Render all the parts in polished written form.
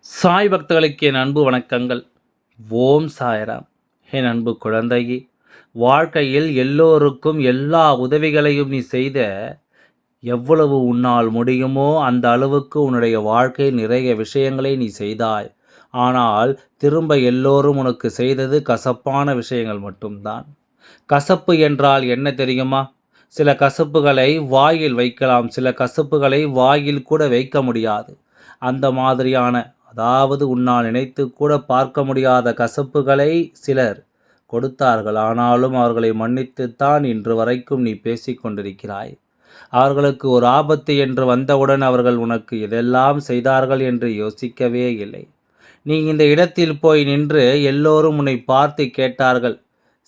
சாய் பக்தர்களுக்கு என் அன்பு வணக்கங்கள். ஓம் சாய்ராம். என் அன்பு குழந்தையே, வாழ்க்கையில் எல்லோருக்கும் எல்லா உதவிகளையும் நீ செய்த எவ்வளவு உன்னால் முடியுமோ அந்த அளவுக்கு உன்னுடைய வாழ்க்கையில் நிறைய விஷயங்களை நீ செய்தாய். ஆனால் திரும்ப எல்லோரும் உனக்கு செய்தது கசப்பான விஷயங்கள் மட்டும்தான். கசப்பு என்றால் என்ன தெரியுமா? சில கசப்புகளை வாயில் வைக்கலாம், சில கசப்புகளை வாயில் கூட வைக்க முடியாது. அந்த மாதிரியான, அதாவது உன்னால் நினைத்து கூட பார்க்க முடியாத கசப்புகளை சிலர் கொடுத்தார்கள். ஆனாலும் அவர்களை மன்னித்துத்தான் இன்று வரைக்கும் நீ பேசிக் கொண்டிருக்கிறாய். அவர்களுக்கு ஒரு ஆபத்து என்று வந்தவுடன் அவர்கள் உனக்கு எதெல்லாம் செய்தார்கள் என்று யோசிக்கவே இல்லை. நீ இந்த இடத்தில் போய் நின்று எல்லோரும் உன்னை பார்த்து கேட்டார்கள்.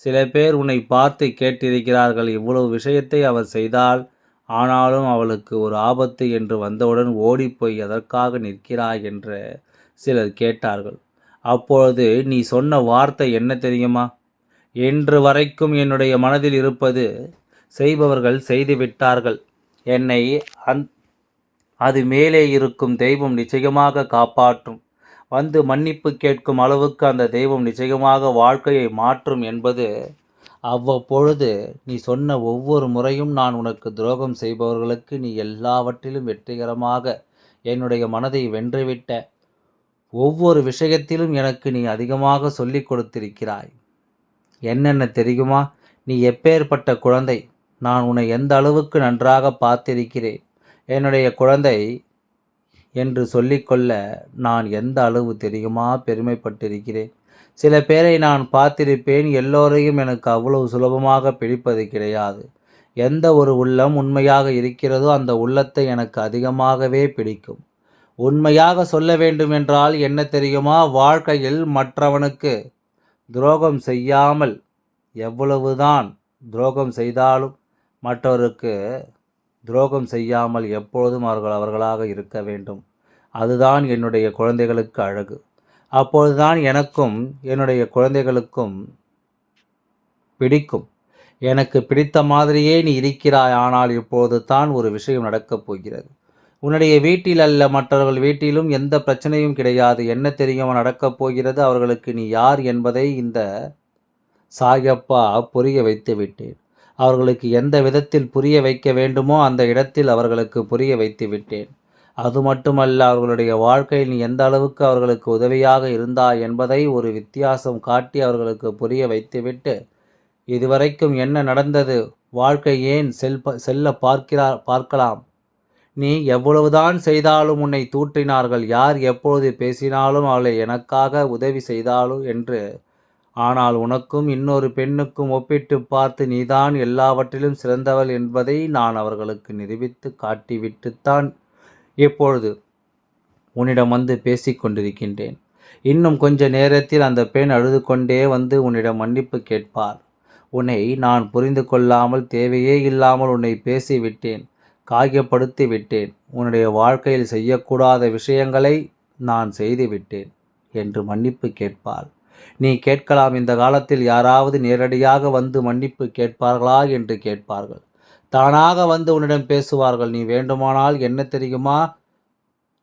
சில பேர் உன்னை பார்த்து கேட்டிருக்கிறார்கள், இவ்வளவு விஷயத்தை அவர் செய்தால், ஆனாலும் அவளுக்கு ஒரு ஆபத்து என்று வந்தவுடன் ஓடிப்போய் எதற்காக நிற்கிறாய் என்று சிலர் கேட்டார்கள். அப்பொழுது நீ சொன்ன வார்த்தை என்ன தெரியுமா? இன்று வரைக்கும் என்னுடைய மனதில் இருப்பது, செய்பவர்கள் செய்துவிட்டார்கள். என்னை அது மேலே இருக்கும் தெய்வம் நிச்சயமாக காப்பாற்றும். வந்து மன்னிப்பு கேட்கும் அளவுக்கு அந்த தெய்வம் நிச்சயமாக வாழ்க்கையை மாற்றும் என்பது அவ்வப்பொழுது நீ சொன்ன ஒவ்வொரு முறையும் நான் உனக்கு துரோகம் செய்பவர்களுக்கு நீ எல்லாவற்றிலும் வெற்றிகரமாக என்னுடைய மனதை வென்றுவிட்ட ஒவ்வொரு விஷயத்திலும் எனக்கு நீ அதிகமாக சொல்லிக் கொடுத்திருக்கிறாய். என்னென்ன தெரியுமா? நீ எப்பேற்பட்ட குழந்தை, நான் உன்னை எந்த அளவுக்கு நன்றாக பார்த்திருக்கிறேன். என்னுடைய குழந்தை என்று சொல்லிக்கொள்ள நான் எந்த அளவு தெரியுமா பெருமைப்பட்டிருக்கிறேன். சில பேரை நான் பார்த்திருப்பேன், எல்லோரையும் எனக்கு அவ்வளவு சுலபமாக பிடிப்பது கிடையாது. எந்த ஒரு உள்ளம் உண்மையாக இருக்கிறதோ அந்த உள்ளத்தை எனக்கு அதிகமாகவே பிடிக்கும். உண்மையாக சொல்ல வேண்டுமென்றால் என்ன தெரியுமா? வாழ்க்கையில் மற்றவனுக்கு துரோகம் செய்யாமல், எவ்வளவுதான் துரோகம் செய்தாலும் மற்றவருக்கு துரோகம் செய்யாமல் எப்பொழுதும் அவர்களாக இருக்க வேண்டும். அதுதான் என்னுடைய குழந்தைகளுக்கு அழகு. அப்பொழுதுதான் எனக்கும் என்னுடைய குழந்தைகளுக்கும் பிடிக்கும். எனக்கு பிடித்த மாதிரியே நீ இருக்கிறாய். ஆனால் இப்போது தான் ஒரு விஷயம் நடக்கப் போகிறது. உன்னுடைய வீட்டில் அல்ல, மற்றவர்கள் வீட்டிலும் எந்த பிரச்சனையும் கிடையாது. என்ன தெரியுமா நடக்கப் போகிறது? அவர்களுக்கு நீ யார் என்பதை இந்த சாயப்பா புரிய வைத்து விட்டேன். அவர்களுக்கு எந்த விதத்தில் புரிய வைக்க வேண்டுமோ அந்த இடத்தில் அவர்களுக்கு புரிய வைத்து விட்டேன். அது மட்டுமல்ல, அவர்களுடைய வாழ்க்கையில் நீ எந்த அளவுக்கு அவர்களுக்கு உதவியாக இருந்தாய் என்பதை ஒரு வித்தியாசம் காட்டி அவர்களுக்கு புரிய வைத்துவிட்டு, இதுவரைக்கும் என்ன நடந்தது, வாழ்க்கை ஏன் செல்ல பார்க்கலாம், நீ எவ்வளவுதான் செய்தாலும் உன்னை தூற்றினார்கள், யார் எப்பொழுது பேசினாலும் அவளை எனக்காக உதவி செய்தாலும் என்று. ஆனால் உனக்கும் இன்னொரு பெண்ணுக்கும் ஒப்பிட்டு பார்த்து நீதான் எல்லாவற்றிலும் சிறந்தவள் என்பதை நான் அவர்களுக்கு நிரூபித்து காட்டிவிட்டுத்தான் இப்பொழுது உன்னிடம் வந்து பேசிக் கொண்டிருக்கின்றேன். இன்னும் கொஞ்ச நேரத்தில் அந்த பெண் அழுது கொண்டே வந்து உன்னிடம் மன்னிப்பு கேட்பார். உன்னை நான் புரிந்து கொள்ளாமல் தேவையே இல்லாமல் உன்னை பேசிவிட்டேன், காயப்படுத்தி விட்டேன், உன்னுடைய வாழ்க்கையில் செய்யக்கூடாத விஷயங்களை நான் செய்துவிட்டேன் என்று மன்னிப்பு கேட்பாள். நீ கேட்கலாம், இந்த காலத்தில் யாராவது நேரடியாக வந்து மன்னிப்பு கேட்பார்களா என்று கேட்பார்கள். தானாக வந்து உன்னிடம் பேசுவார்கள். நீ வேண்டுமானால் என்ன தெரியுமா,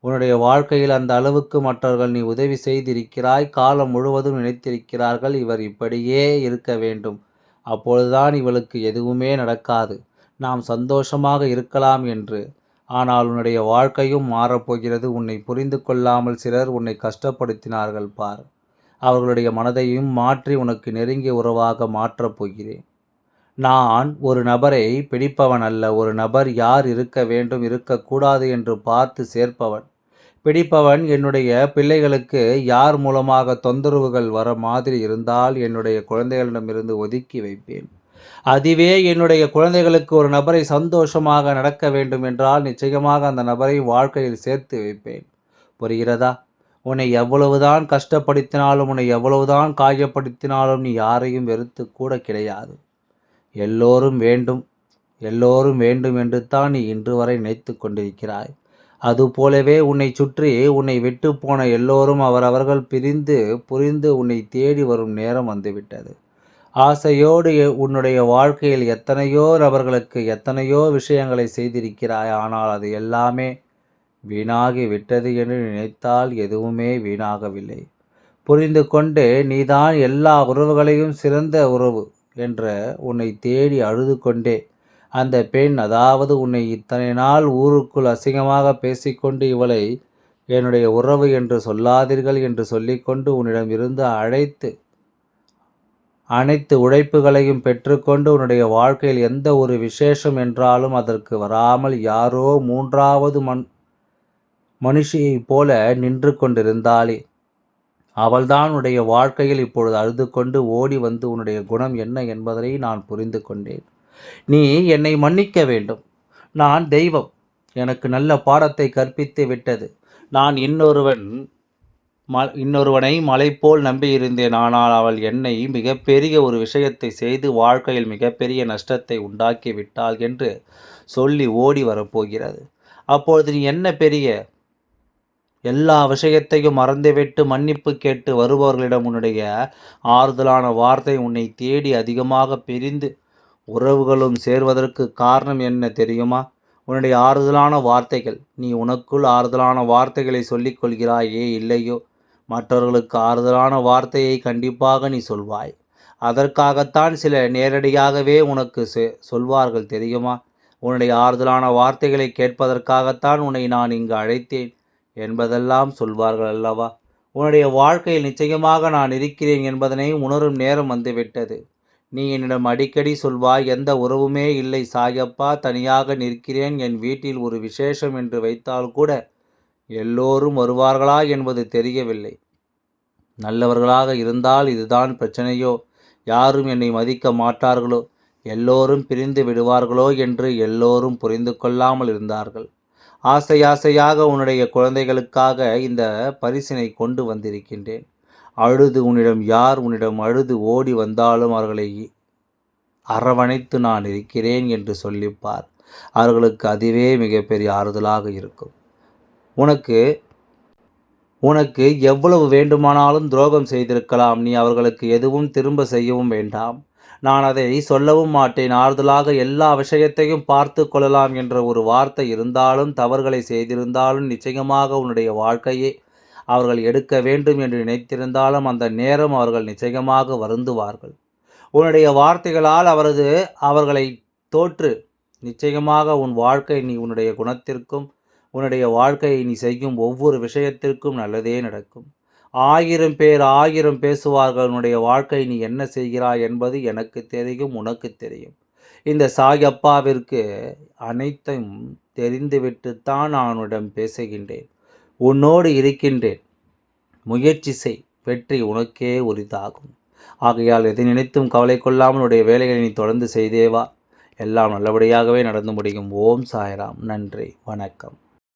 உன்னுடைய வாழ்க்கையில் அந்த அளவுக்கு மற்றவர்கள் நீ உதவி செய்திருக்கிறாய், காலம் முழுவதும் நினைத்திருக்கிறார்கள் இவர் இப்படியே இருக்க வேண்டும், அப்பொழுதுதான் இவளுக்கு எதுவுமே நடக்காது, நாம் சந்தோஷமாக இருக்கலாம் என்று. ஆனால் உன்னுடைய வாழ்க்கையும் மாறப்போகிறது. உன்னை புரிந்து கொள்ளாமல் சிலர் உன்னை கஷ்டப்படுத்தினார்கள் பார். அவர்களுடைய மனதையும் மாற்றி உனக்கு நெருங்கிய உறவாக மாற்றப் போகிறேன். நான் ஒரு நபரை பிடிப்பவன் அல்ல. ஒரு நபர் யார் இருக்க வேண்டும், இருக்கக்கூடாது என்று பார்த்து சேர்ப்பவன். பிடிப்பவன் என்னுடைய பிள்ளைகளுக்கு யார் மூலமாக தொந்தரவுகள் வர மாதிரி இருந்தால் என்னுடைய குழந்தைகளிடமிருந்து ஒதுக்கி வைப்பேன். அதுவே என்னுடைய குழந்தைகளுக்கு ஒரு நபரை சந்தோஷமாக நடக்க வேண்டும் என்றால் நிச்சயமாக அந்த நபரை வாழ்க்கையில் சேர்த்து வைப்பேன். புரிகிறதா? உன்னை எவ்வளவுதான் கஷ்டப்படுத்தினாலும், உன்னை எவ்வளவுதான் காயப்படுத்தினாலும் நீ யாரையும் வெறுத்து கூட கிடையாது. எல்லோரும் வேண்டும், எல்லோரும் வேண்டும் என்று தான் நீ இன்று வரை நினைத்து கொண்டிருக்கிறாய். அதுபோலவே உன்னை சுற்றி உன்னை விட்டு போன எல்லோரும் அவரவர்கள் பிரிந்து புரிந்து உன்னை தேடி வரும் நேரம் வந்துவிட்டது. ஆசையோடு உன்னுடைய வாழ்க்கையில் எத்தனையோ நபர்களுக்கு எத்தனையோ விஷயங்களை செய்திருக்கிறாய். ஆனால் அது எல்லாமே வீணாகி விட்டது என்று நினைத்தால் எதுவுமே வீணாகவில்லை. புரிந்து கொண்டு நீதான் எல்லா உறவுகளையும் சிறந்த உறவு என்ற உன்னை தேடி அழுது கொண்டே அந்த பெண், அதாவது உன்னை இத்தனை நாள் ஊருக்குள் அசிங்கமாக பேசிக்கொண்டு இவளை என்னுடைய உறவு என்று சொல்லாதீர்கள் என்று சொல்லிக்கொண்டு உன்னிடம் இருந்து அனைத்து உழைப்புகளையும் பெற்றுக்கொண்டு உன்னுடைய வாழ்க்கையில் எந்த ஒரு விசேஷம் என்றாலும் அதற்கு வராமல் யாரோ மூன்றாவது மனுஷியைப் போல நின்று கொண்டிருந்தாளே, அவள்தான் உன்னுடைய வாழ்க்கையில் இப்பொழுது அழுது கொண்டு ஓடி வந்து உன்னுடைய குணம் என்ன என்பதனை நான் புரிந்து கொண்டேன். நீ என்னை மன்னிக்க வேண்டும். நான் தெய்வம். எனக்கு நல்ல பாடத்தை கற்பித்து விட்டது. நான் இன்னொருவனை மலை போல் நம்பியிருந்தேன். ஆனால் அவள் என்னை மிகப்பெரிய ஒரு விஷயத்தை செய்து வாழ்க்கையில் மிகப்பெரிய நஷ்டத்தை உண்டாக்கி விட்டாள் என்று சொல்லி ஓடி வரப்போகிறது. அப்பொழுது நீ என்ன பெரிய எல்லா விஷயத்தையும் மறந்துவிட்டு மன்னிப்பு கேட்டு வருபவர்களிடம் உன்னுடைய ஆறுதலான வார்த்தை உன்னை தேடி அதிகமாக பிரிந்து உறவுகளும் சேர்வதற்கு காரணம் என்ன தெரியுமா? உன்னுடைய ஆறுதலான வார்த்தைகள். நீ உனக்குள் ஆறுதலான வார்த்தைகளை சொல்லிக் கொள்கிறாயே இல்லையோ, மற்றவர்களுக்கு ஆறுதலான வார்த்தையை கண்டிப்பாக நீ சொல்வாய். அதற்காகத்தான் சில நேரடியாகவே உனக்கு சொல்வார்கள் தெரியுமா? உன்னுடைய ஆறுதலான வார்த்தைகளை கேட்பதற்காகத்தான் உன்னை நான் இங்கு அழைத்தேன் என்பதெல்லாம் சொல்வார்கள் அல்லவா? உன்னுடைய வாழ்க்கையில் நிச்சயமாக நான் இருக்கிறேன் என்பதனை உணரும் நேரம் வந்துவிட்டது. நீ என்னிடம் அடிக்கடி சொல்வாய், எந்த உறவுமே இல்லை சாயப்பா, தனியாக நிற்கிறேன். என் வீட்டில் ஒரு விசேஷம் என்று வைத்தால் கூட எல்லோரும் வருவார்களா என்பது தெரியவில்லை. நல்லவர்களாக இருந்தால் இதுதான் பிரச்சனையோ, யாரும் என்னை மதிக்க மாட்டார்களோ, எல்லோரும் பிரிந்து விடுவார்களோ என்று எல்லோரும் புரிந்து கொள்ளாமல் இருந்தார்கள். ஆசையாக உன்னுடைய குழந்தைகளுக்காக இந்த பரிசினை கொண்டு வந்திருக்கின்றேன். அழுது உன்னிடம் அழுது ஓடி வந்தாலும் அவர்களை அரவணைத்து நான் இருக்கிறேன் என்று சொல்லிப்பார். அவர்களுக்கு அதுவே மிகப்பெரிய ஆறுதலாக இருக்கும். உனக்கு எவ்வளவு வேண்டுமானாலும் துரோகம் செய்திருக்கலாம். நீ அவர்களுக்கு எதுவும் திரும்ப செய்யவும் வேண்டாம். நான் அதை சொல்லவும் மாட்டேன். ஆறுதலாக எல்லா விஷயத்தையும் பார்த்து கொள்ளலாம் என்ற ஒரு வார்த்தை இருந்தாலும், தவறுகளை செய்திருந்தாலும் நிச்சயமாக உன்னுடைய வாழ்க்கையை அவர்கள் எடுக்க வேண்டும் என்று நினைத்திருந்தாலும் அந்த நேரம் அவர்கள் நிச்சயமாக வருந்துவார்கள். உன்னுடைய வார்த்தைகளால் அவர்களை தோற்று நிச்சயமாக உன் வாழ்க்கை நீ உன்னுடைய குணத்திற்கும் உன்னுடைய வாழ்க்கையை நீ செய்யும் ஒவ்வொரு விஷயத்திற்கும் நல்லதே நடக்கும். 1000 பேர் 1000 பேசுவார்கள். உன்னுடைய வாழ்க்கை நீ என்ன செய்கிறாய் என்பது எனக்கு தெரியும், உனக்கு தெரியும். இந்த சாயப்பாவிற்கு அனைத்தையும் தெரிந்துவிட்டுத்தான் நான் உன்னிடம் பேசுகின்றேன். உன்னோடு இருக்கின்றேன். முயற்சி செய், வெற்றி உனக்கே உரிதாகும். ஆகையால் எதை நினைத்தும் கவலை கொள்ளாமல் உன்னுடைய வேலைகளை நீ தொடர்ந்து செய்தேவா, எல்லாம் நல்லபடியாகவே நடந்து முடியும். ஓம் சாய்ராம். நன்றி, வணக்கம்.